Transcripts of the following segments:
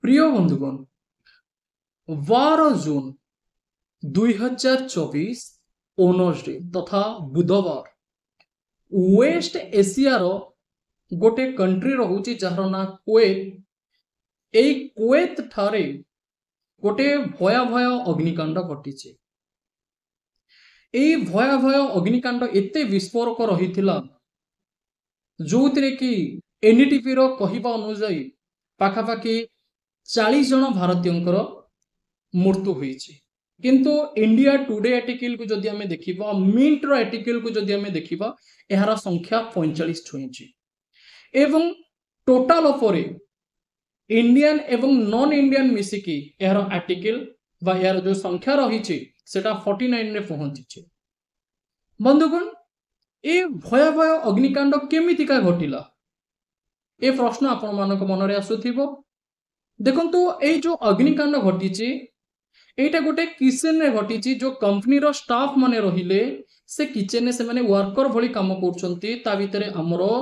প্রিয় বন্ধুগণ, 12 জুন 2024 ओनर्सडे तथा बुधवार वेस्ट एशियार गोटे कंट्री रहुची जार ना कुवेत। एई कुवेत ठारे गोटे भयावह अग्निकांड घटी। एई भयावह अग्निकांड एते विस्फोरक रहिथिला जो कि एनडीटीपी रो कहिबा अनुसार पाखापाखि 40 जन भारतीय मृत्यु होईची। किंतु इंडिया टुडे आर्टिकल को जदि आमे देखिबा, मिंट रो आर्टिकल को जदि आमे देखिबा, एहारा संख्या 45 छुईची। एवं टोटल उपरे इंडियन एवं नॉन इंडियन मिसिकी एहार आर्टिकल बा यार जो संख्या रहिची सेटा 49 रे पहुंचीची। बंधुगण, ए भयावह अग्निकांड केमितिका घटिला ए प्रश्न आपण मानक मनरे आसुथिबो। देखंतु ए जो अग्निकांड घटीची एटा गोटे किचेन रे घटीची। जो कंपनी रो स्टाफ माने रहिले से किचेन ने से माने वर्कर भली काम करछंती। ता भितरे हमरो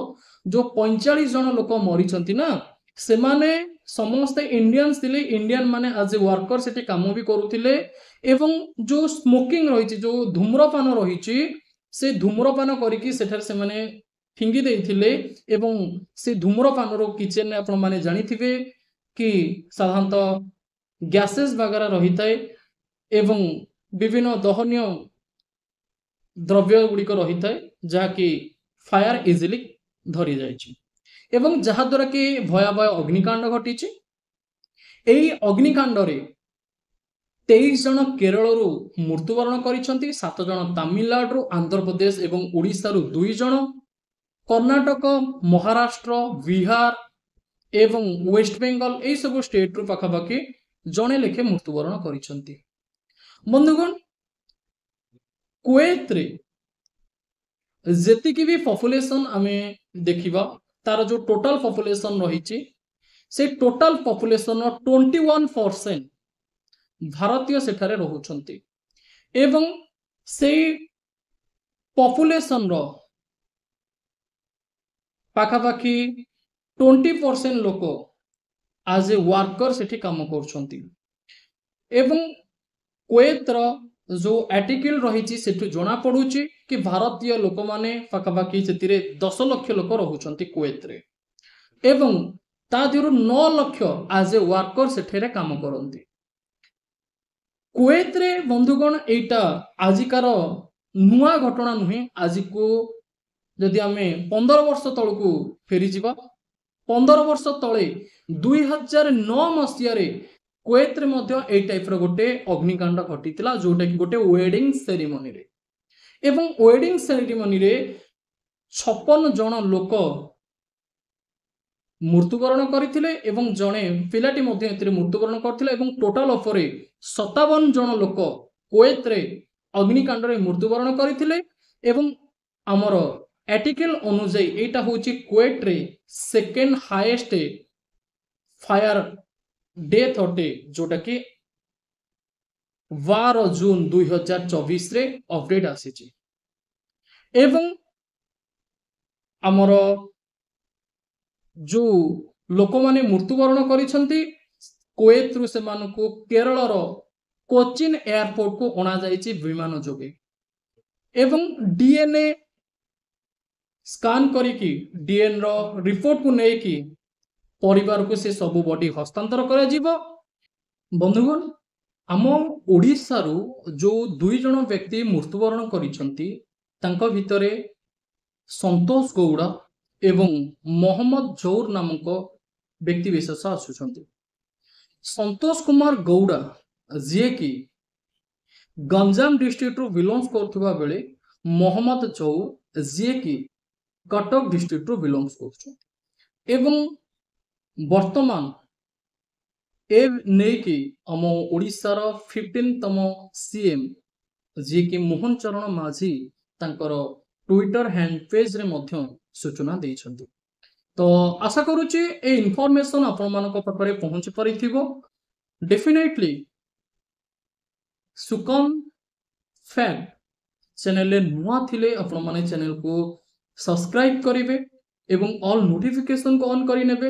जो 45 जन लोक मरिछंती ना, से माने समस्त इंडियंस थिले। इंडियन माने एज ए वर्कर सेठी काम भी करूथिले। एवं जो स्मोकिंग रहिची, जो धूम्रपान रहिची, से धूम्रपान करिकी सेठार से माने फिंगी देइथिले। एवं से धूम्रपान रो किचेन ने आपण माने जानिथिबे कि साधारणतः गैसेस वगैरह रही थाए एवं विभिन्न दहनीय द्रव्य गुड़िक रही थाए जहाँकि फायर इजिली धरी जाइछि एवं जहा द्वारा कि भयावह अग्निकांड घटी। एई अग्निकांड रे 23 जन केरल मृत्युवरण करिसंती, 7 जन तमिलनाडु, आंध्र प्रदेश एवं ओडिशा 2 जन, कर्नाटक, महाराष्ट्र, बिहार एवं वेस्ट बेंगल ए सब स्टेट रु पाखापाखि जने लेखे मृत्युवरण करिसंती। बंधुगण, कुवेत रे जेतिकी भी पॉपुलेशन आमे देखिबा, तार जो टोटल पॉपुलेशन रहिछि से टोटल पॉपुलेशन 21% भारतीय सेठारे रहुछंती। एवं से पॉपुलेशन रो पाखापाखि 20% लोक आज ए वर्कर सेठी काम करछंती। एवं कुवेत रो जो आर्टिकल रहिछि सेठु जणा पडुछि कि भारतीय लोक माने पाखापाखि सेतिरे 10 लाख लोक रहुछंती कुवेत रे। एवं ता दिरु 9 लाख आज ए वर्कर सेठेरे काम करंती। कुवेत रे बंधुगण, एटा आजिकार नुआ घटना नुहे। आज को जदि आमे 15 वर्ष तळकू फेरी जिबा, 15 वर्ष तळे 2009 मसिया रे कुवेत रे मध्य ए टाइप रो गोटे अग्निकांड घटितिला, जोटा कि गोटे वेडिंग सेरेमनी रे। एवं वेडिंग सेरेमनी रे 56 जन लोक मृत्युवरण करथिले एवं जणे पिलाटी मध्य एतिरे मृत्युवरण करथिले। एवं टोटल उपरे 57 जन लोक कुवेत रे अग्निकांड रे मृत्युवरण करथिले। एवं हमर आर्टिकल अनुसार एटा होची कुवेत रे सेकेंड हाईएस्ट फायर डेथ अटे, जोटा कि 12 जून 2024 रे अपडेट आसीची। एवं हमर जो लोक माने मृत्युवरण करिसंती कुवेत रु से मानको केरल रो कोचिन एयरपोर्ट को अणा जाइछि विमान जोगे। एवं डीएनए स्कान करिकी डीएनए रो रिपोर्ट को नेकी परिवार को से सब बॉडी हस्तांतर करा जिवो। बंधुगण, आम ओडिसा रु जो 2 जन व्यक्ति मृत्युवरण करिसंती तांका भितरे संतोष गौड़ा एवं मोहम्मद जौर नामक व्यक्ति विशेष आसुचंती। संतोष कुमार गौड़ा जे कि गंजाम डिस्ट्रिक्ट रु बिलोंग्स करथुबा बेले मोहम्मद जौर जे कि कटक डिस्ट्रिक्ट रु बिलोंग्स करछन। एवं वर्तमान ए नै कि हम ओडिसा रो 15तम सीएम जे कि मोहन चरण माझी तांकर ट्विटर हैंड पेज रे मध्य सूचना देइछंती। तो आशा करूची ए इन्फॉर्मेशन आपण मानक पाखरे पहुंची परिथिबो। डेफिनेटली सुकम फैक्ट चैनल ले नुआ थिले आपण माने चैनल को सब्सक्राइब करिवे एवं ऑल नोटिफिकेशन को ऑन करि नेबे।